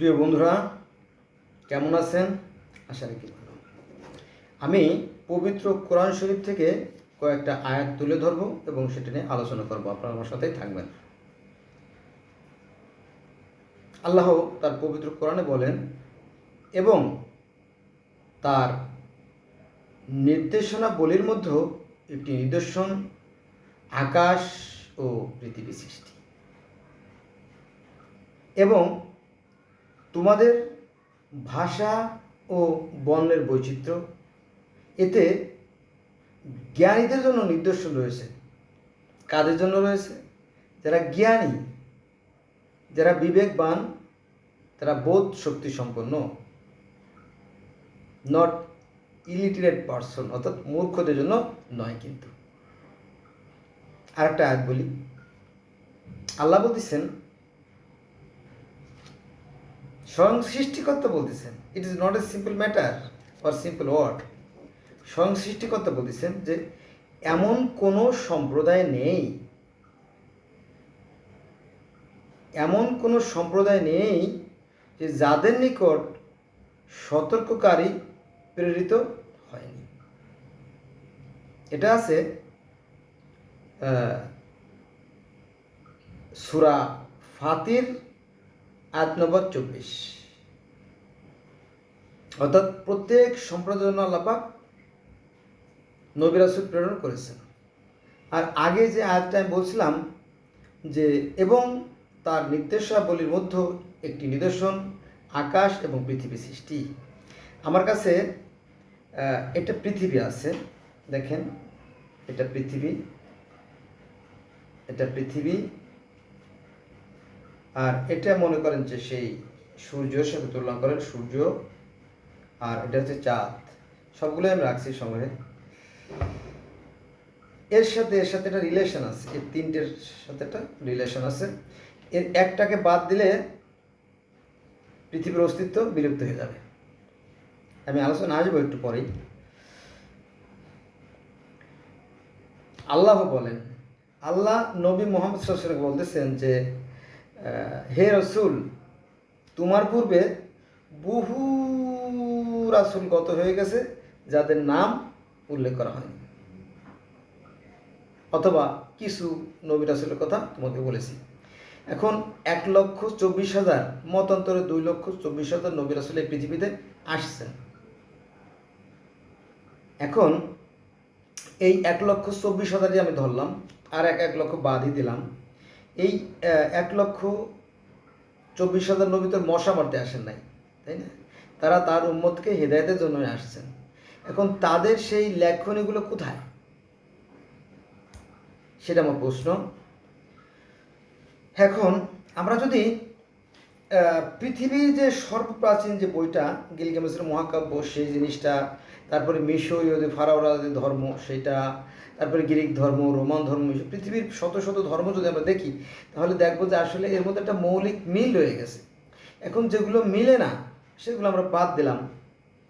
প্রিয় বন্ধুরা, কেমন আছেন? আশা রাখি ভালো। আমি পবিত্র কোরআন শরীফ থেকে কয়েকটা আয়াত তুলে ধরব এবং সেটা নিয়ে আলোচনা করব। আপনারা আমার সাথেই থাকবেন। আল্লাহ তার পবিত্র কোরআনে বলেন, এবং তার নির্দেশনাবলীর মধ্যে একটি নিদর্শন আকাশ ও পৃথিবী সৃষ্টি, এবং তোমাদের ভাষা ও বর্ণের বৈচিত্র্য। এতে জ্ঞানীদের জন্য নিদর্শন রয়েছে। কাদের জন্য রয়েছে? যারা জ্ঞানী, যারা বিবেকবান, তারা বোধ শক্তি সম্পন্ন, নট ইলিটারেট পারসন, অর্থাৎ মূর্খদের জন্য নয়। কিন্তু আরেকটা আয়াত বলি, আল্লাহ বলতেছেন, স্বয়ং সৃষ্টিকর্তা বলতেছেন, it is not a simple matter or simple word. স্বয়ং সৃষ্টিকর্তা বলতেছেন যে এমন কোনো সম্প্রদায় নেই, এমন কোনো সম্প্রদায় নেই যে যাদের নিকট সতর্ককারী প্রেরিত হয়নি। এটা আছে সূরা ফাতির আয়াত নম্বর 24। অর্থাৎ প্রত্যেক সম্প্রদায়ের জন্য আল্লাহ পাক নবী রাসূল প্রেরণ করেছেন। আর আগে যে আয়াতটা আমি বলছিলাম যে এবং তার নির্দেশাবলীর মধ্যে একটি নিদর্শন আকাশ এবং পৃথিবী সৃষ্টি। আমার কাছে এটা পৃথিবী আছে, দেখেন, এটা পৃথিবী, এটা পৃথিবী, আর এটা মনে করেন যে সেই সূর্যের সাথে তুলনা করেন সূর্য, আর এটা হচ্ছে চাঁদ। সবগুলো আমি রাখছি সংগ্রহে। এর সাথে একটা রিলেশন আছে, এর তিনটের সাথে একটা রিলেশন আছে। এর একটাকে বাদ দিলে পৃথিবীর অস্তিত্ব বিলুপ্ত হয়ে যাবে। আমি আলোচনা আসবো একটু পরেই। আল্লাহ বলেন, আল্লাহ নবী মুহাম্মদ সাল্লাল্লাহু আলাইহি ওয়াসাল্লাম বলতেছেন যে হে রসুল, তোমার পূর্বে বহু রাসূল গত হয়ে গেছে যাদের নাম উল্লেখ করা হয়নি, অথবা কিছু নবী রাসূলের কথা তোমাকে বলেছি। এখন 1,24,000 মতান্তরে 2,24,000 নবী রাসূল এই পৃথিবীতে আসছেন। এখন এই 1,24,000 আমি ধরলাম, আর 1 লক্ষ বাদই দিলাম। এই 1,24,000 নবী তো মশা মারতে আসেন নাই, তাই না? তারা তার উম্মতকে হেদায়েতের জন্যই আসছেন। এখন তাদের সেই লেখনীগুলো কোথায়, সেটা আমার প্রশ্ন। এখন আমরা যদি পৃথিবীর যে সর্বপ্রাচীন যে বইটা গিলগামেশের মহাকাব্য, সেই জিনিসটা, তারপরে মিশরীয় যে ফারাওরাদের ধর্ম সেটা, তারপরে গ্রিক ধর্ম, রোমান ধর্ম, পৃথিবীর শত শত ধর্ম যদি আমরা দেখি, তাহলে দেখবো যে আসলে এর মধ্যে একটা মৌলিক মিল রয়ে গেছে। এখন যেগুলো মিলে না সেগুলো আমরা বাদ দিলাম,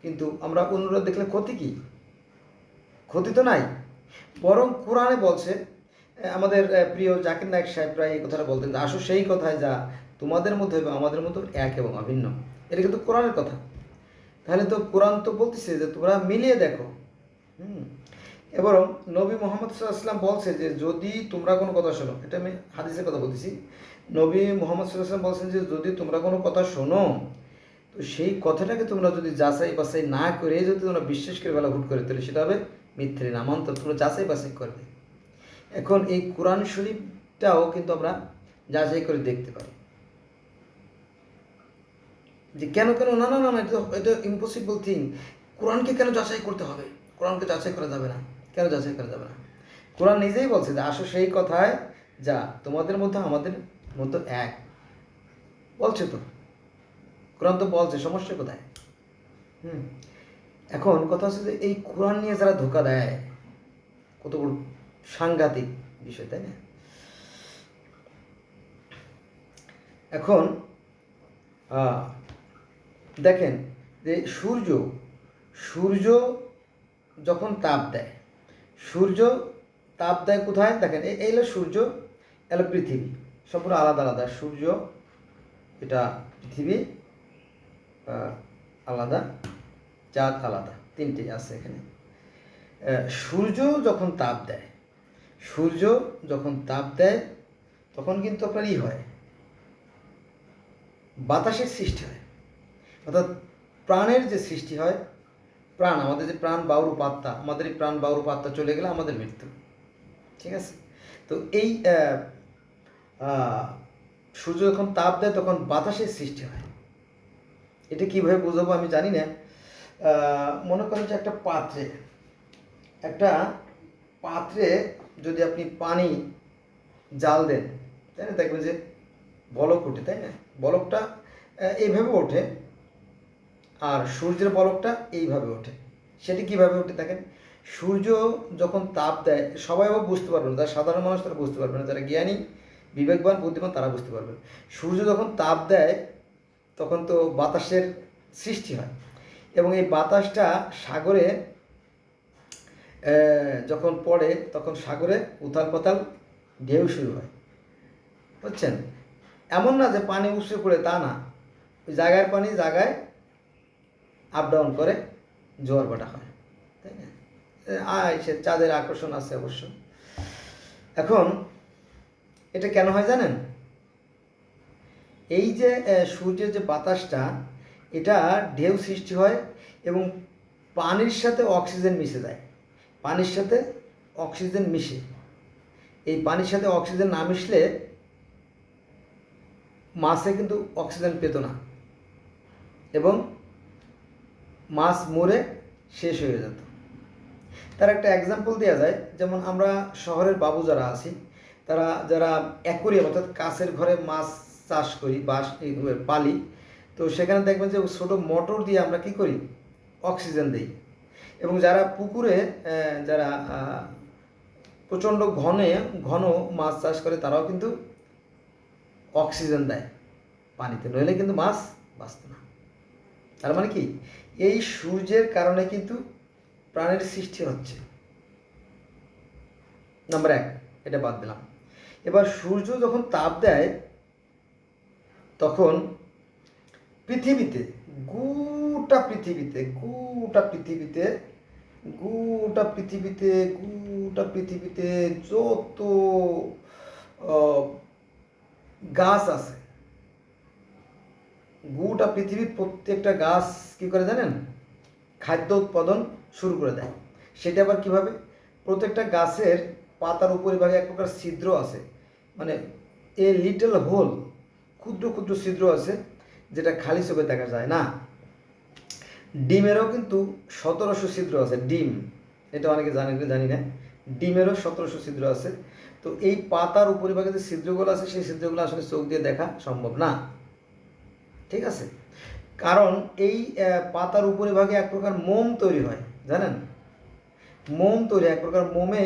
কিন্তু আমরা অন্যরা দেখলে ক্ষতি কি? ক্ষতি তো নাই। বরং কোরআনে বলছে, আমাদের প্রিয় জাকির নায়েক সাহেব প্রায় এই কথাটা বলতেন, আসো সেই কথায় যা তোমাদের মধ্যে এবং আমাদের মধ্যে এক এবং অভিন্ন। এটা কিন্তু কোরআনের কথা। তাহলে তো কোরআন তো বলতেছে যে তোমরা মিলিয়ে দেখো। এবং নবী মুহাম্মদ সাল্লাল্লাহু আলাইহি ওয়াসাল্লাম বলছে যে যদি তোমরা কোনো কথা শোনো, এটা আমি হাদিসের কথা বলতেছি, নবী মুহাম্মদ সাল্লাল্লাহু আলাইহি ওয়াসাল্লাম বলছেন যে যদি তোমরা কোনো কথা শোনো, তো সেই কথাটাকে তোমরা যদি যাচাই বাছাই না করে যদি তোমরা বিশ্বাস করে ফেলা, হুট করে, তাহলে সেটা হবে মিথ্যে নামান্তর। তোমরা যাচাই বাছাই করবে। এখন এই কোরআন শরীফটাও কিন্তু আমরা যাচাই করে দেখতে পারি যে কেন না না না, এটা ইম্পসিবল থিং। কোরআনকে কেন যাচাই করতে হবে? কোরআনকে যাচাই করা যাবে না। কেন যাচাই করা যাবে না? কোরআন নিজেই বলছে যে আসো সেই কথায় যা তোমাদের মধ্যে আমাদের মধ্যে এক। বলছে তো, কোরআন তো বলছে, সমস্যা কোথায়? এখন কথা হচ্ছে যে এই কোরআন নিয়ে যারা ধোঁকা দেয়, কত বড় সাংঘাতিক বিষয়, তাই না? এখন দেখেন যে সূর্য যখন তাপ দেয়, সূর্য তাপ দেয় কোথায়? দেখেন, এই হলো সূর্য, এলো পৃথিবী, সব পুরো আলাদা আলাদা। সূর্য, এটা পৃথিবী, আলাদা, চাঁদ আলাদা, তিনটে আছে এখানে। সূর্য যখন তাপ দেয়, সূর্য যখন তাপ দেয় তখন কিন্তু আপনার হয় বাতাসের সৃষ্টি হয়, অর্থাৎ প্রাণের যে সৃষ্টি হয়, প্রাণ, আমাদের যে প্রাণ বায়ুর পাত্তা, আমাদের এই প্রাণ বায়ুর পাত্তা চলে গেলে আমাদের মৃত্যু। ঠিক আছে? তো এই সূর্য যখন তাপ দেয় তখন বাতাসের সৃষ্টি হয়। এটা কীভাবে বুঝাবো আমি জানি না। মনে করেন যে একটা পাত্রে যদি আপনি পানি জাল দেন, তাই না, দেখবেন যে বলক ওঠে, তাই না? বলকটা এইভাবে ওঠে, আর সূর্যের বলকটা এইভাবে ওঠে। সেটি কীভাবে ওঠে দেখেন, সূর্য যখন তাপ দেয়, সবাই আবার বুঝতে পারবে না, যারা সাধারণ মানুষ তারা বুঝতে পারবে না, যারা জ্ঞানী বিবেকবান বুদ্ধিমান তারা বুঝতে পারবে। সূর্য যখন তাপ দেয় তখন তো বাতাসের সৃষ্টি হয়, এবং এই বাতাসটা সাগরে যখন পড়ে তখন সাগরে উথাল পাতাল ঢেউ শুরু হয়, বুঝছেন? এমন না যে পানি উপচে পড়ে, তা না, ওই জায়গার পানি জায়গায় আপ ডাউন করে জোয়ার ভাটা হয়, তাই না? সে চাঁদের আকর্ষণ আছে অবশ্য। এখন এটা কেন হয় জানেন? এই যে সূর্যের যে বাতাসটা, এটা ঢেউ সৃষ্টি হয় এবং পানির সাথে অক্সিজেন মিশে যায়। পানির সাথে অক্সিজেন মিশে, এই পানির সাথে অক্সিজেন না মিশলে মাছে কিন্তু অক্সিজেন পেত না, এবং মাছ মরে শেষ হয়ে যেত। তার একটা এক্সাম্পল দেওয়া যায়, যেমন আমরা শহরের বাবু যারা আছি, তারা যারা অ্যাকোয়ারিয়াম অর্থাৎ কাছের ঘরে মাছ চাষ করি বা পালি, তো সেখানে দেখবেন যে ছোটো মোটর দিয়ে আমরা কী করি, অক্সিজেন দিই। এবং যারা পুকুরে যারা প্রচণ্ড ঘন মাছ চাষ করে, তারাও কিন্তু অক্সিজেন দেয় পানিতে, নইলে কিন্তু মাছ বাঁচত না। তার মানে কি, এই সূর্যের কারণে কিন্তু প্রাণের সৃষ্টি হচ্ছে। নাম্বার 1, এটা বাদ দিলাম। এবার সূর্য যখন তাপ দেয় তখন পৃথিবীতে, গোটা পৃথিবীতে যত গাছ আছে, গোটা পৃথিবীর প্রত্যেকটা গাছ কী করে জানেন, খাদ্য উৎপাদন শুরু করে দেয়। সেটা আবার কীভাবে, প্রত্যেকটা গাছের পাতার উপরিভাগে এক প্রকার ছিদ্র আছে, মানে এ লিটল হোল, ক্ষুদ্র ক্ষুদ্র ছিদ্র আছে, যেটা খালি চোখে দেখা যায় না। ডিমেরও কিন্তু 1700 ছিদ্র আছে, ডিম, এটা অনেকে জানি না, ডিমেরও 1700 ছিদ্র আছে। তো এই পাতার উপরিভাগে যে ছিদ্রগুলো আছে, সেই ছিদ্রগুলো আসলে চোখ দিয়ে দেখা সম্ভব না, ঠিক আছে? কারণ এই পাতার উপরিভাগে এক প্রকার মোম তৈরি হয়, জানেন? মোম তৈরি, এক প্রকার মোমে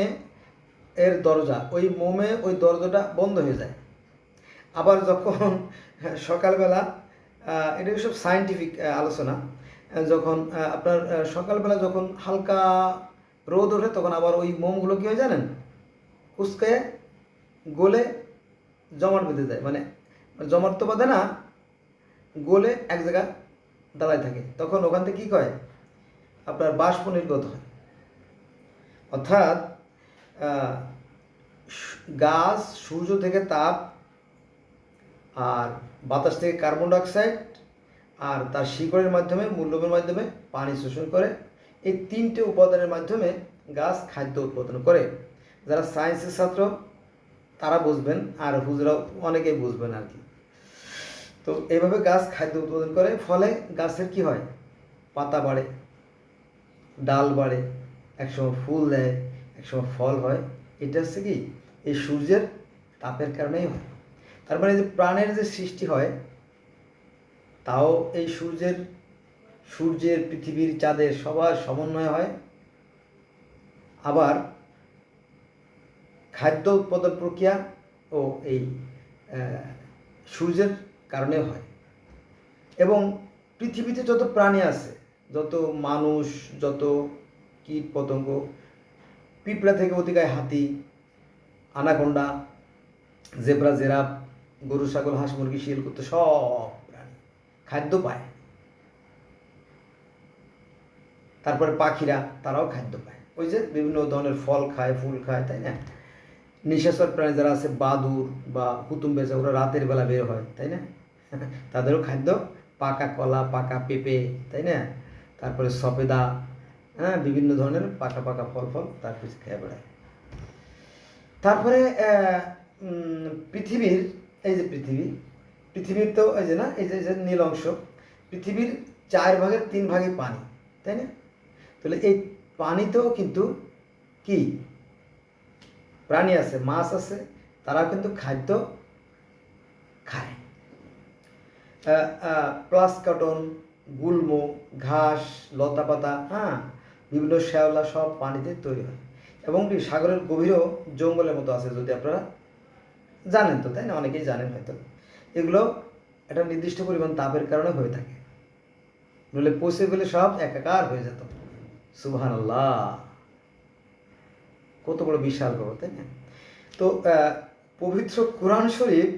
এর দরজা, ওই দরজাটা বন্ধ হয়ে যায়। আবার যখন সকালবেলা, এটা সব সায়েন্টিফিক আলোচনা, যখন আপনার সকালবেলা যখন হালকা রোদ ওঠে, তখন আবার ওই মোমগুলো কী হয় জানেন, কুচকে গলে জমাট বেঁধে যায়, মানে জমাট তো বাঁধে না, গলে এক জায়গা দাঁড়ায় থাকে, তখন ওখান থেকে কী হয়, আপনার বাষ্প নির্গত হয়। অর্থাৎ গাছ সূর্য থেকে তাপ, আর বাতাস থেকে কার্বন ডাইঅক্সাইড, আর তার শিকড়ের মাধ্যমে, মূল্যবের মাধ্যমে পানি শোষণ করে। এই 3টে উপাদানের মাধ্যমে গাছ খাদ্য উৎপাদন করে। যারা সায়েন্সের ছাত্র তারা বুঝবেন, আর হুজরাও অনেকেই বুঝবেন আর কি। তো এইভাবে গাছ খাদ্য উৎপাদন করে, ফলে গাছের কি হয়, পাতা বাড়ে, ডাল বাড়ে, একসময় ফুল দেয়, একসময় ফল হয়। এটা হচ্ছে কি, এই সূর্যের তাপের কারণেই হয়। তার মানে যে প্রাণের যে সৃষ্টি হয়, তাও এই সূর্যের, পৃথিবীর, চাঁদের সবার সমন্বয় হয়। আবার খাদ্য উৎপাদন প্রক্রিয়া ও এই সূর্যের কারণে হয়। এবং পৃথিবীতে যত প্রাণী আছে, যত মানুষ, যত কীট পতঙ্গ, পিঁপড়া থেকে অতিকায় হাতি, আনাকোন্ডা, জেব্রা, জিরাফ, গরু, ছাগল, হাঁস, মুরগি, শিয়াল, কুত্তা, সব প্রাণী খাদ্য পায়। তারপরে পাখিরা তারাও খাদ্য পায়, ওই যে বিভিন্ন ধরনের ফল খায়, ফুল খায়, তাই না? নিশাচর প্রাণী যারা আছে, বাদুর বা কুতুম বেচা, ওরা রাতের বেলা বের হয়, তাই না? তাদেরও খাদ্য পাকা কলা, পাকা পেঁপে, তাই না? তারপরে সফেদা, হ্যাঁ, বিভিন্ন ধরনের পাকা পাকা ফল ফল তার কিছু খেয়ে বেড়ায়। তারপরে পৃথিবীর, এই যে পৃথিবীর তো এই যে না, এই যে নীল অংশ, পৃথিবীর 4/3 পানি, তাই না? তাহলে এই পানিতেও কিন্তু কি প্রাণী আছে, মাছ আছে, তারাও কিন্তু খাদ্য খায়। প্লাস্কাটন, গুল্ম, ঘাস, লতাপাতা, হ্যাঁ, বিভিন্ন শ্যাওলা সব পানিতে তৈরি হয়। এবং কি সাগরের গভীরেও জঙ্গলের মতো আছে, যদি আপনারা জানেন তো, তাই না? অনেকেই জানেন হয়তো। এগুলো একটা নির্দিষ্ট পরিমাণ তাপের কারণে হয়ে থাকে, নইলে পচে গেলে সব একাকার হয়ে যেত। সুবহানাল্লাহ, কত বড় বিশাল ব্যাপার, তাই না? তো পবিত্র কোরআন শরীফ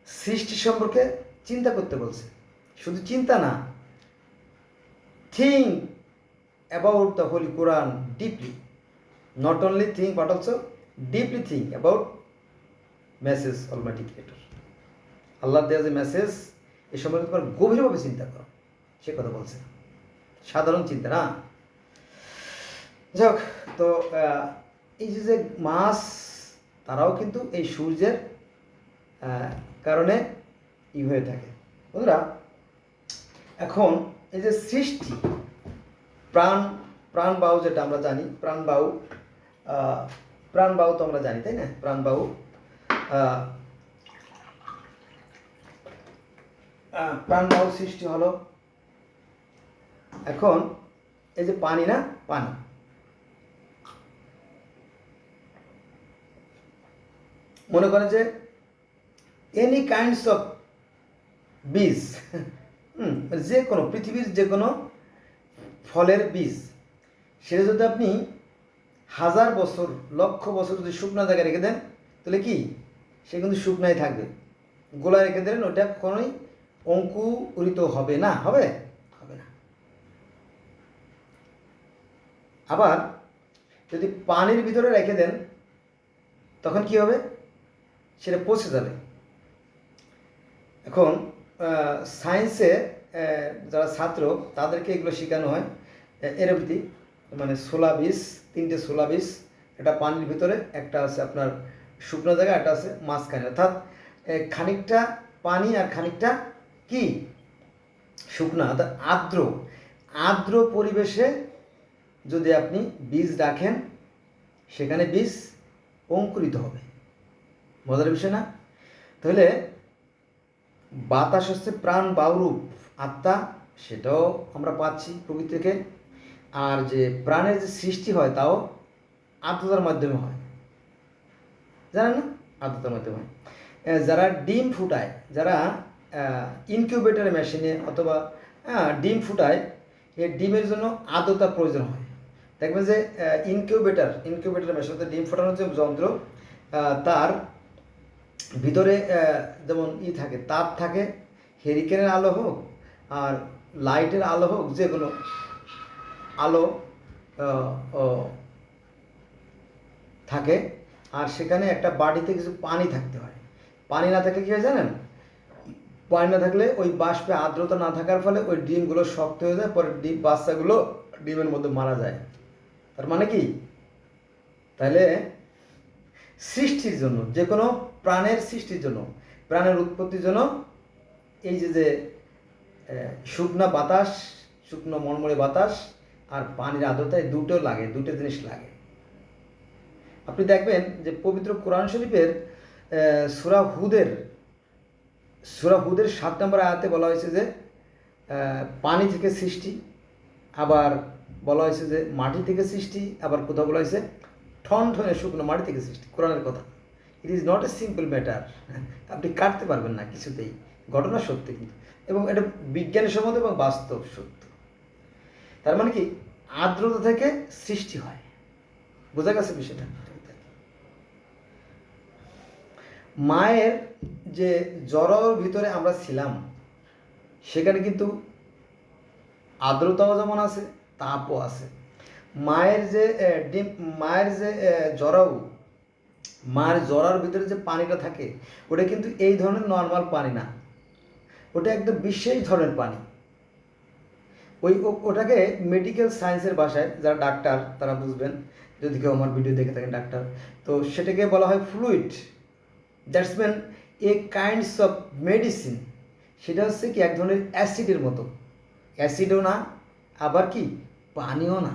সৃষ্টি সম্পর্কে চিন্তা করতে বলছে। শুধু চিন্তা না, think about the Holy Quran deeply. Not only think but also deeply think about message Almighty Creator. আল্লাহ দেওয়া যে মেসেজ, এ সম্পর্কে তোমার গভীরভাবে চিন্তা করো, সে কথা বলছে। সাধারণ চিন্তা না। যাক, তো এই যে মাছ, তারাও কিন্তু এই সূর্যের কারণে হয়ে থাকে। বন্ধুরা, এখন এই যে সৃষ্টি, প্রাণবায়ু যেটা আমরা জানি, প্রাণবায়ু তো আমরা জানি, তাই না? প্রাণবায়ু সৃষ্টি হলো। এখন এই যে পানি না, পানি, মনে করেন যে এনি কাইন্ডস অফ বীজ, যে কোনো পৃথিবীর যে কোনো ফলের বীজ, সেটা যদি আপনি 1000 বছর, লক্ষ বছর যদি শুকনো জায়গায় রেখে দেন, তাহলে কি সে কিন্তু শুকনাই থাকবে। গোলা রেখে দিলেন, ওটা কখনোই অঙ্কুরিত হবে না, হবে না। আবার যদি পানির ভিতরে রেখে দেন, তখন কি হবে? সেটা পচে যাবে। এখন সায়েন্সে যারা ছাত্র, তাদেরকে এগুলো শেখানো হয় এরমতি, মানে 16 বীজ, 3টে 16 বীজ, একটা পানির ভিতরে, একটা আছে আপনার শুকনো জায়গা, একটা আছে মাঝখানে, অর্থাৎ খানিকটা পানি আর খানিকটা কি শুকনা, অর্থাৎ আর্দ্র পরিবেশে যদি আপনি বীজ রাখেন, সেখানে বীজ অঙ্কুরিত হবে। মজার বিষয় না? তাহলে বাতাস হচ্ছে প্রাণ বায়ুরূপ আত্মা, সেটাও আমরা পাচ্ছি প্রকৃতি থেকে। আর যে প্রাণের যে সৃষ্টি হয়, তাও আর্দ্রতার মাধ্যমে হয়, জানেন না? আর্দ্রতার মাধ্যমে হয়। যারা ডিম ফুটায়, যারা ইনকিউবেটর মেশিনে অথবা ডিম ফুটায়, এই ডিমের জন্য আর্দ্রতার প্রয়োজন হয়। দেখবেন যে ইনকিউবেটর মেশিনে ডিম ফোটানোর যে যন্ত্র, তার ভিতরে যেমন থাকে, তাপ থাকে, হেরিকেনের আলো হোক আর লাইটের আলো হোক, যে কোনো আলো থাকে, আর সেখানে একটা বাটিতে কিছু পানি থাকতে হয়। পানি না থাকলে কী হয় জানেন? পানি না থাকলে ওই বাষ্পে আর্দ্রতা না থাকার ফলে ওই ডিমগুলো শক্ত হয়ে যায়, পরে বাচ্চাগুলো ডিমের মধ্যে মারা যায়। তার মানে কি? তাহলে সৃষ্টির জন্য, যে কোনো প্রাণের সৃষ্টির জন্য, প্রাণের উৎপত্তির জন্য, এই যে শুকনো বাতাস, শুকনো মনমরে বাতাস আর পানির আর্দ্রতায় দুটো জিনিস লাগে। আপনি দেখবেন যে পবিত্র কোরআন শরীফের সূরা হুদের 7 নম্বর আয়াতে বলা হয়েছে যে পানি থেকে সৃষ্টি, আবার বলা হয়েছে যে মাটি থেকে সৃষ্টি, আবার কোথাও বলা হয়েছে ঠনঠনে শুকনো মাটি থেকে সৃষ্টি। কোরআনের কথা, ইট is not a simple matter. আপনি কাটতে পারবেন না কিছুতেই, ঘটনা সত্যি কিন্তু, এবং এটা বিজ্ঞানসম্মত এবং বাস্তব সত্য। তার মানে কি, আর্দ্রতা থেকে সৃষ্টি হয়। বোঝা গেছে বিষয়টা? মায়ের যে জরায়ুর ভিতরে আমরা ছিলাম, সেখানে কিন্তু আর্দ্রতাও যেমন আছে, তাপও আছে। মায়ের যে ডিম, মায়ের যে জরায়ু, মায়ের জরার ভিতরে যে পানিটা থাকে ওটা কিন্তু এই ধরনের নর্মাল পানি না, ওটা একদম বিশেষ ধরনের পানি। ওটাকে মেডিকেল সায়েন্সের ভাষায় যারা ডাক্তার তারা বুঝবেন, যদি কেউ আমার ভিডিও দেখে থাকেন ডাক্তার, তো সেটাকে বলা হয় fluid. That's mean a kinds of medicine. সেটা হচ্ছে কি এক ধরনের অ্যাসিডের মতো, অ্যাসিডও না আবার কি পানিও না।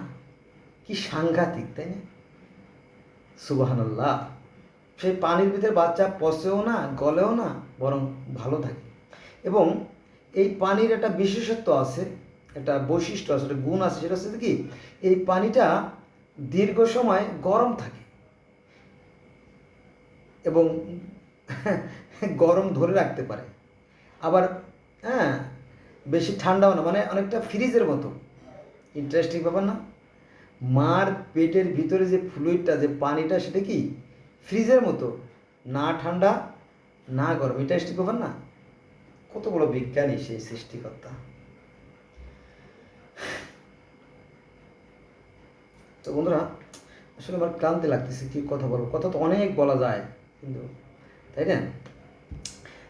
কি সাংঘাতিক, তাই না? সুবহানাল্লাহ। সেই পানির ভিতরে বাচ্চা পচেও না, গলেও না, বরং ভালো থাকে। এবং এই পানির একটা বিশেষত্ব আছে, একটা বৈশিষ্ট্য আছে, একটা গুণ আছে, সেটা হচ্ছে কি এই পানিটা দীর্ঘ সময় গরম থাকে এবং গরম ধরে রাখতে পারে। আবার হ্যাঁ, বেশি ঠান্ডাও না, মানে অনেকটা ফ্রিজের মতো। ইন্টারেস্টিং ব্যাপার না? মার পেটের ভিতরে যে ফ্লুইডটা, যে পানিটা, সেটা কি ফ্রিজের মতো, না ঠান্ডা না গরম। ইন্টারেস্টিং ব্যাপার না? কত বড় বিজ্ঞানী সেই সৃষ্টিকর্তা। তো বন্ধুরা, আসলে আমার ক্লান্তি লাগতেছে, কি কথা বলবো, কথা তো অনেক বলা যায় কিন্তু, তাই না?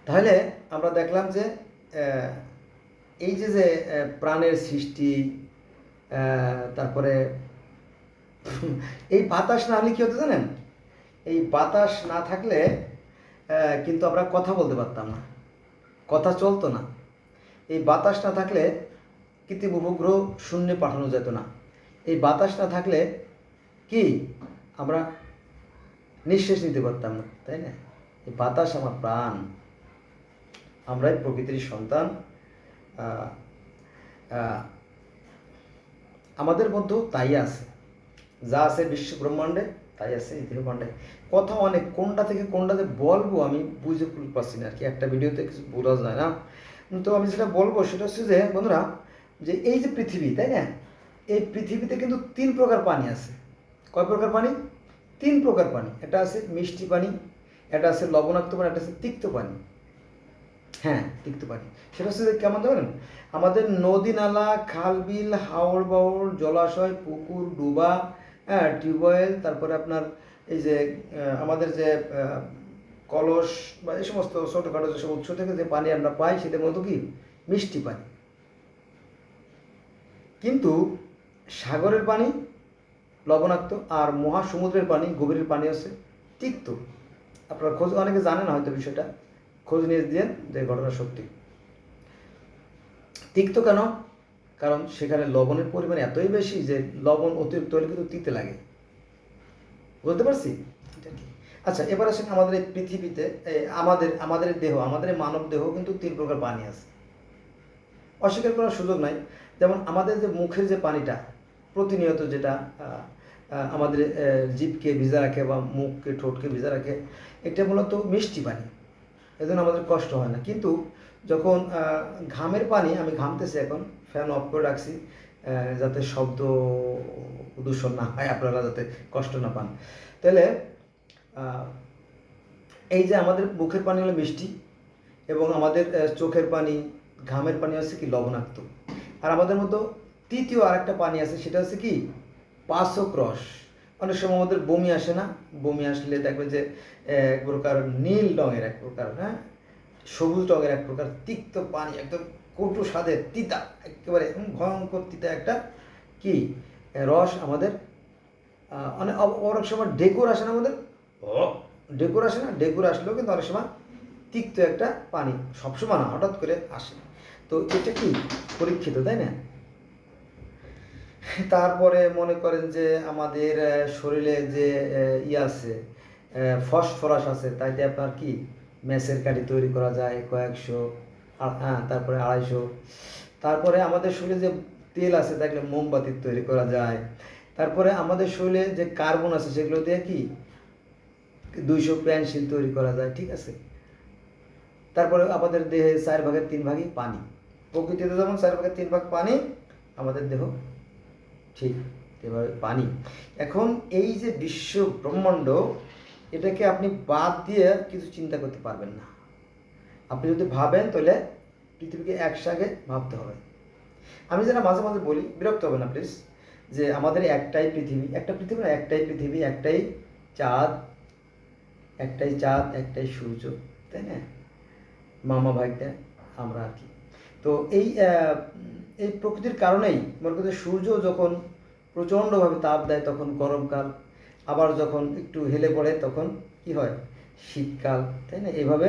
তাহলে আমরা দেখলাম যে এই যে যে প্রাণের সৃষ্টি, তারপরে এই বাতাস না হলে কী হতো জানেন? এই বাতাস না থাকলে কিন্তু আমরা কথা বলতে পারতাম না, কথা চলতো না। এই বাতাস না থাকলে কৃত্রিম উপগ্রহ শূন্যে পাঠানো যেত না। এই বাতাস না থাকলে কি আমরা নিঃশ্বাস নিতে পারতাম না, তাই না? এই বাতাস আমার প্রাণ, আমরাই প্রকৃতির সন্তান। আমাদের মধ্যেও তাই আছে, যা আছে বিশ্ব ব্রহ্মাণ্ডে তাই আছে এই দেহখণ্ডে। কথা অনেক, কোনটা থেকে কোনটাতে বলবো আমি বুঝে পারছি না আর কি, একটা ভিডিওতে কিছু বোঝা যায় না। তো আমি যেটা বলবো সেটা হচ্ছে যে বন্ধুরা, যে এই যে পৃথিবী, তাই না, এই পৃথিবীতে কিন্তু 3 প্রকার পানি আছে। কয় প্রকার পানি? 3 প্রকার পানি। একটা আছে মিষ্টি পানি, একটা আছে লবণাক্ত পানি, একটা আছে তিক্ত পানি। হ্যাঁ, তিক্ত পানি। সেটা হচ্ছে যে কেমন জানেন? আমাদের নদী নালা, খাল বিল, হাওর বাওর, জলাশয়, পুকুর, ডুবা, হ্যাঁ, টিউবওয়েল, তারপরে আপনার এই যে আমাদের যে কলস বা এই সমস্ত ছোটোখাটো যেসব উৎস থেকে যে পানি আমরা পাই সেটার মতো কি মিষ্টি পানি। কিন্তু সাগরের পানি লবণাক্ত, আর মহাসমুদ্রের পানি, গভীরের পানি হচ্ছে তিক্ত। আপনারা খোঁজ, অনেকে জানেন না হয়তো বিষয়টা, খোঁজ নিয়ে দিয়েন যে ঘটনা সত্যি। তিক্ত কেন? কারণ সেখানে লবণের পরিমাণ এতই বেশি যে লবণ অতিরিক্ত হলে কিন্তু তিতে লাগে। বুঝতে পারছি? আচ্ছা, এবার আসেন আমাদের এই পৃথিবীতে আমাদের দেহ, আমাদের মানব দেহ কিন্তু 3 প্রকার পানি আছে, অস্বীকার করার সুযোগ নাই। যেমন আমাদের যে মুখের যে পানিটা প্রতিনিয়ত, যেটা আমাদের জিভকে ভিজা রাখে বা মুখকে, ঠোঁটকে ভিজা রাখে, এটা মূলত মিষ্টি পানি, এজন্য আমাদের কষ্ট হয় না। কিন্তু যখন ঘামের পানি, আমি ঘামতেছি এখন, ফ্যান অফ করে রাখছি যাতে শব্দ দূষণ না হয়, আপনারা যাতে কষ্ট না পান। তাহলে এই যে আমাদের মুখের পানি হলো মিষ্টি, এবং আমাদের চোখের পানি, ঘামের পানি হচ্ছে কি লবণাক্ত। আর আমাদের মতো তৃতীয় আরেকটা পানি আছে, সেটা হচ্ছে কি পাচক রস। অনেক সময় আমাদের বমি আসে না? বমি আসলে দেখবেন যে এক প্রকার নীল রঙের, এক প্রকার হ্যাঁ সবুজ রঙের এক প্রকার তিক্ত পানি, একদম কটু স্বাদের তিতা, একেবারে ভয়ঙ্কর তিতা একটা কি রস আমাদের। অনেক সময় ডেকুর আসে না আমাদের, ডেকুর আসে না? ডেকুর আসলেও কিন্তু অনেক সময় তিক্ত একটা পানি, সবসময় না, হঠাৎ করে আসে। তো এটা কি পরীক্ষিত, তাই না? তারপরে মনে করেন যে আমাদের শরীরে যে আছে ফসফরাস আছে, তাইতে আপনার কি ম্যাচের কাঠি তৈরি করা যায় কয়েকশো, হ্যাঁ, তারপরে 250। তারপরে আমাদের শরীরে যে তেল আছে তাইলে মোমবাতি তৈরি করা যায়। তারপরে আমাদের শরীরে যে কার্বন আছে সেগুলো দিয়ে কি 200 পেন্সিল তৈরি করা যায়, ঠিক আছে? তারপরে আমাদের দেহে 4/3 পানি। প্রকৃতিতে যেমন 4/3 পানি, আমাদের দেহ ঠিক এভাবে পানি। এখন এই যে বিশ্ব ব্রহ্মাণ্ড, এটাকে আপনি বাদ দিয়ে কিছু চিন্তা করতে পারবেন না। আপনি যদি ভাবেন তাহলে পৃথিবীকে একসাথে ভাবতে হবে। আমি যেটা মাঝে মাঝে বলি, বিরক্ত হবে না প্লিজ, যে আমাদের একটাই পৃথিবী, একটা পৃথিবী না, একটাই পৃথিবী, চাঁদ একটাই সূর্য, তাই না? মামা ভাইটা আমরা আর কি। তো এই প্রকৃতির কারণেই মনে করতে সূর্য যখন প্রচণ্ডভাবে তাপ দেয় তখন গরমকাল, আবার যখন একটু হেলে পড়ে তখন কি হয়, শীতকাল, তাই না? এভাবে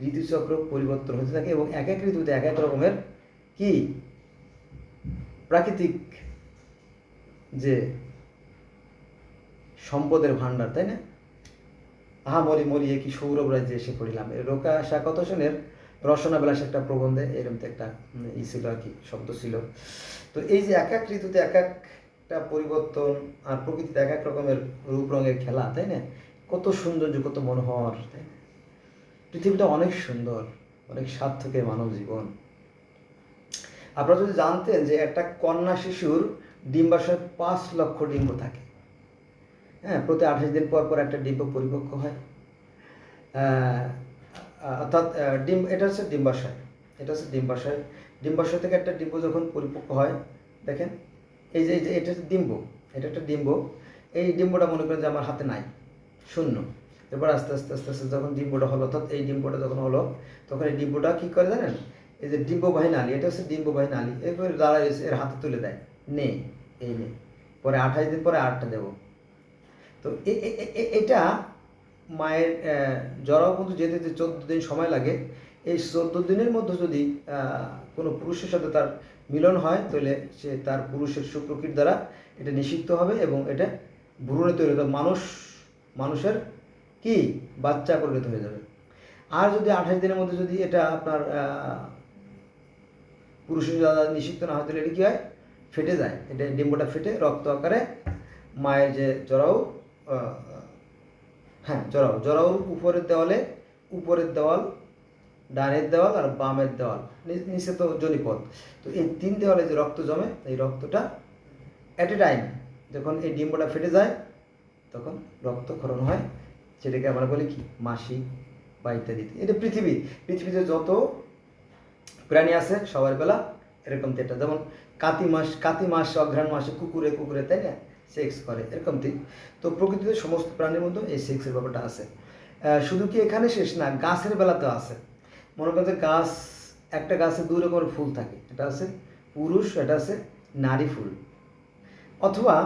ঋতুচক্র পরিবর্তন হতে থাকে এবং এক এক ঋতুতে এক এক রকমের কি প্রাকৃতিক যে সম্পদের ভাণ্ডার, তাই না? আহা মরি মরিয়ে কি সৌরভ রাজ্যে এসে পড়িলাম, রোকা শাকত সেনের রসনা বিলাস একটা প্রবন্ধে এরকম একটা ছিল আর কি, শব্দ ছিল। তো এই যে এক এক ঋতুতে এক একটা পরিবর্তন আর প্রকৃতিতে এক এক রকমের রূপ রঙের খেলা, তাই না? কত সৌন্দর্য, কত মনোহর, তাই না? পৃথিবীটা অনেক সুন্দর, অনেক সার্থকে মানব জীবন। আপনারা যদি জানতেন যে একটা কন্যা শিশুর ডিম্বাশয়ে 5 লক্ষ ডিম্ব থাকে, হ্যাঁ, প্রতি 28 দিন পর পর একটা ডিম্ব পরিপক্ক হয়, অর্থাৎ এটা হচ্ছে ডিম্বাশয়, ডিম্বাশয় থেকে একটা ডিম্ব যখন পরিপক্ক হয়, দেখেন এই যে এটা হচ্ছে ডিম্ব, এটা একটা ডিম্ব, এই ডিম্বটা মনে করেন যে আমার হাতে নাই, শূন্য। এরপর আস্তে আস্তে আস্তে আস্তে যখন ডিম্বটা হলো, অর্থাৎ এই ডিম্বটা যখন হলো, তখন এই ডিম্বটা কী করে জানেন, এই যে ডিম্ববাহী নালী, এটা হচ্ছে ডিম্ববাহী নালী, এরপরে দাঁড়ায় এর হাতে তুলে দেয়, নে এই নে, পরে 28 দিন পরে 8টা দেবো। তো এটা মায়ের জরাও কিন্তু যেতে 14 দিন সময় লাগে। এই 14 দিনের মধ্যে যদি কোনো পুরুষের সাথে তার মিলন হয়, তাহলে সে তার পুরুষের শুক্রকীট দ্বারা এটা নিষিক্ত হবে এবং এটা ভ্রূণে তৈরি হবে, মানুষের কি বাচ্চা পরিণত হয়ে যাবে। আর যদি 28 দিনের মধ্যে যদি এটা আপনার পুরুষের দ্বারা নিষিক্ত না হয়, তাহলে এটা কী হয়, ফেটে যায়, এটা ডিম্বটা ফেটে রক্ত আকারে মায়ের যে জরাউর উপরের দেওয়াল, ডানের দেওয়াল আর বামের দেওয়াল, নিচে তো জনিপথ, তো এই 3 দেওয়ালে যে রক্ত জমে, এই রক্তটা অ্যাট এ টাইম যখন এই ডিম্বটা ফেটে যায় তখন রক্তক্ষরণ হয়, সেটাকে আমরা বলি কি মাসিক বা ইত্যাদি। এটা পৃথিবীতে যত প্রাণী আছে সবার বেলা এরকম এটা, যেমন কাতি মাস অঘ্রাণ মাসে কুকুরে তাই না সেক্স করে, এরকম ঠিক। তো প্রকৃতিতে সমস্ত প্রাণীর মধ্যে এই সেক্সের ব্যাপারটা আছে। শুধু কি এখানে শেষ না, গাছের বেলাতেও আছে। মনে করতে একটা গাছে 2 রকমের ফুল থাকে, এটা আছে পুরুষ, এটা আছে নারী ফুল। অথবা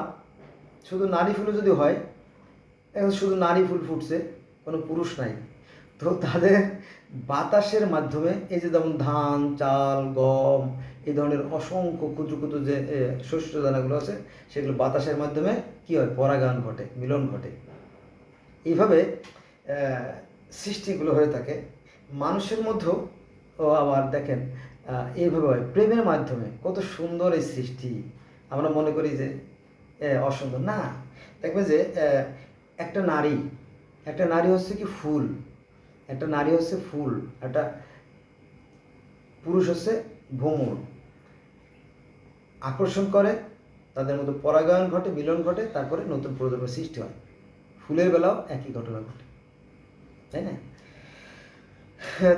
শুধু নারী ফুলও যদি হয়, এখন শুধু নারী ফুল ফুটছে, কোনো পুরুষ নাই, তো তাদের বাতাসের মাধ্যমে এই যে যেমন ধান, চাল, গম, এই ধরনের অসংখ্য ক্ষুদ্র ক্ষুদ্র যে শস্য দানাগুলো আছে, সেগুলো বাতাসের মাধ্যমে কী হয়, পরাগায়ন ঘটে, মিলন ঘটে। এইভাবে সৃষ্টিগুলো হয়ে থাকে। মানুষের মধ্যেও আবার দেখেন এইভাবে হয়, প্রেমের মাধ্যমে কত সুন্দর এই সৃষ্টি। আমরা মনে করি যে অসুন্দর, না, দেখবে যে একটা নারী হচ্ছে কি ফুল, একটা নারী হচ্ছে ফুল, একটা পুরুষ হচ্ছে ভ্রমর, আকর্ষণ করে, তাদের মধ্যে পরাগায়ন ঘটে, মিলন ঘটে, তারপরে নতুন প্রজন্মের সৃষ্টি হয়। ফুলের বেলাও একই ঘটনা ঘটে, তাই না?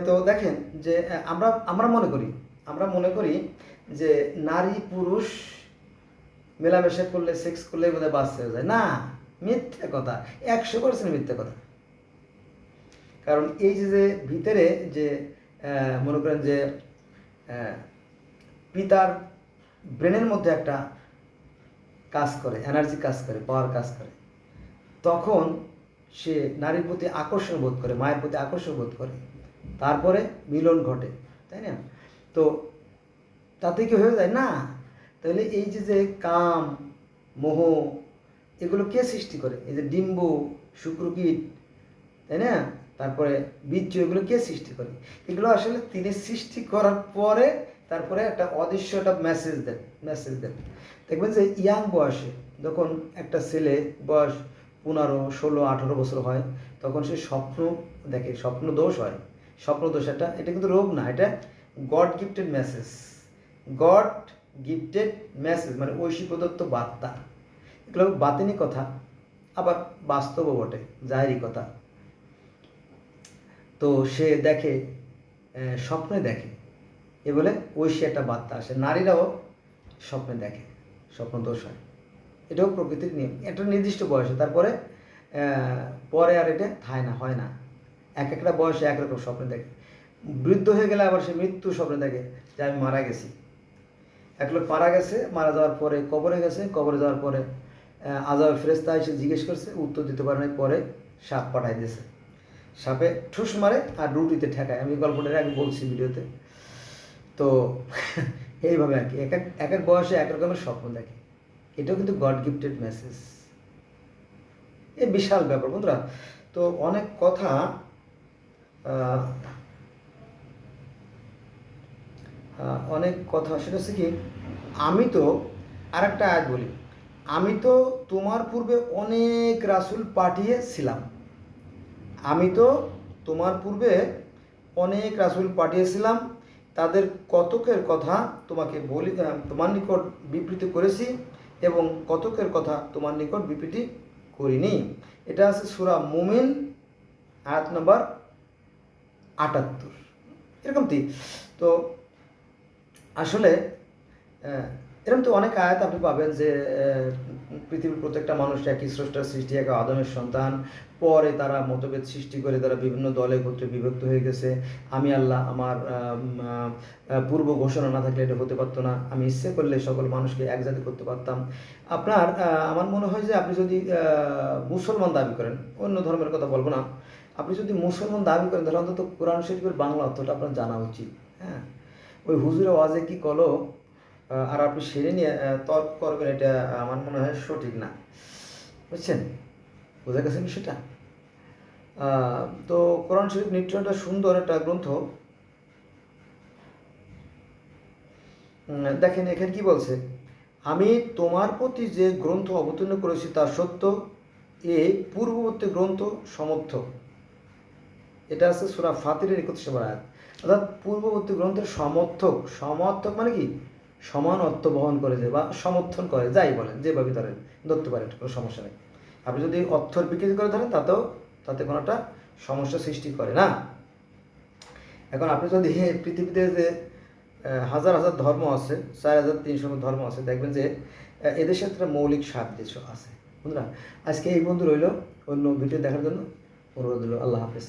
তো দেখেন যে আমরা মনে করি যে নারী পুরুষ মেলামেশা করলে, সেক্স করলে বোধহয় বাচ্চা হয়ে যায়, না, মিথ্যে কথা, 100% মিথ্যে কথা। কারণ এই যে ভিতরে যে মনে করেন যে পিতার ব্রেনের মধ্যে একটা কাজ করে, এনার্জি কাজ করে, পাওয়ার কাজ করে, তখন সে নারীর প্রতি আকর্ষণ বোধ করে, মায়ের প্রতি আকর্ষণ বোধ করে, তারপরে মিলন ঘটে, তাই না? তো তাতে কি হয়ে যায় না, তাহলে এই যে কাম, মোহ, এগুলো কে সৃষ্টি করে? এই যে ডিম্ব, শুক্রকীট, তাই না, তারপরে বীর্য, এগুলো কে সৃষ্টি করে? এগুলো আসলে তিনি সৃষ্টি করার পরে তারপরে একটা অদৃশ্য একটা মেসেজ দেন। দেখবেন যে ইয়াং বয়সে যখন একটা ছেলে বয়স 15, 16, 18 বছর হয়, তখন সে স্বপ্ন দেখে, স্বপ্ন দোষ, এটা কিন্তু রোগ না, এটা গড গিফটেড মেসেজ, মানে ঐশী প্রদত্ত বার্তা। এগুলো বাতিনি কথা, আবার বাস্তবও বটে, জাহেরি কথা। তো সে দেখে, স্বপ্নে দেখে, এ বলে ঐশী একটা বার্তা আসে। নারীরাও স্বপ্নে দেখে, স্বপ্ন দোষ হয়। এটাও প্রকৃতির নিয়ম, একটা নির্দিষ্ট বয়সে, তারপরে পরে আর এটা হয় না। একটা বয়সে একরকম স্বপ্নে দেখে, বৃদ্ধ হয়ে গেলে আবার সে মৃত্যু স্বপ্নে দেখে যে আমি মারা গেছি। এক লোক মারা গেছে, মারা যাওয়ার পরে কবরে গেছে, কবরে যাওয়ার পরে আযাবে ফেরেশতা এসে জিজ্ঞেস করছে, উত্তর দিতে পারে নাই, পরে সাপ পাঠাই দিয়েছে। সাপে ঠুস মারে আর রুটিতে ঠেকায়। আমি গল্পটা আগে বলছি ভিডিওতে। তো এইভাবে আর কি এক এক বয়সে এক রকমের স্বপ্ন দেখে। এটাও কিন্তু গড গিফটেড মেসেজ। এই বিশাল ব্যাপার বন্ধুরা। তো অনেক কথা সেটা হচ্ছে কি, আমি তো আরেকটা আয়াত বলি, আমি তো তোমার পূর্বে অনেক রাসূল পাঠিয়েছিলাম। আমি তো তোমার পূর্বে অনেক রাসূল পাঠিয়েছিলাম, তাদের কতকের কথা তোমাকে বলি, তোমার নিকট বিবৃত করেছি এবং কতকের কথা তোমার নিকট বিবৃতি করিনি। এটা আছে সূরা মুমিন আয়াত নম্বর ৭৮। এরকম তো আসলে এরকম তো অনেক আয়াত আপনি পাবেন যে পৃথিবীর প্রত্যেকটা মানুষ একই স্রষ্টার সৃষ্টি, এক আদমের সন্তান। পরে তারা মতভেদ সৃষ্টি করে তারা বিভিন্ন দলে গোত্রে বিভক্ত হয়ে গেছে। আমি আল্লাহ আমার পূর্ব ঘোষণা না থাকলে এটা হতে পারতো না, আমি ইচ্ছে করলে সকল মানুষকে এক জাতি করতে পারতাম। আপনার আমার মনে হয় যে আপনি যদি মুসলমান দাবি করেন, অন্য ধর্মের কথা বলবো না, আপনি যদি মুসলমান দাবি করেন তাহলে অন্তত কোরআন শরীফের বাংলা অর্থটা আপনার জানা উচিত। হ্যাঁ, ওই হুজুরে ওয়াজে কি কলো আর আপনি সেরে নিয়ে তর্ক করবেন, এটা আমার মনে হয় সঠিক না। বুঝছেন, বোঝা গেছে বিষয়টা? তো কোরআন শরীফ নিশ্চয়টা সুন্দর একটা গ্রন্থ। দেখেন এখানে কি বলছে, আমি তোমার প্রতি যে গ্রন্থ অবতীর্ণ করেছি তা সত্য, এই পূর্ববর্তী গ্রন্থ সমর্থক। এটা আছে সূরা ফাতিরের ৩১ নম্বর আয়াত। অর্থাৎ পূর্ববর্তী গ্রন্থের সমর্থক মানে কি, সমান অর্থ বহন করে যে বা সমর্থন করে, যাই বলেন যেভাবে ধরেন ধরতে পারেন, কোনো সমস্যা নেই। আপনি যদি অর্থর বিকৃতি করে ধরেন তাতে কোনো একটা সমস্যা সৃষ্টি করে না। এখন আপনি যদি পৃথিবীতে যে হাজার হাজার ধর্ম আছে, ৪,৩০০ ধর্ম আছে, দেখবেন যে এদের সাথে মৌলিক সাদৃশ্য আছে। বন্ধুরা, আজকে এই বন্ধু রইল, অন্য ভিডিও দেখার জন্য অনুরোধ রইল। আল্লাহ হাফেজ।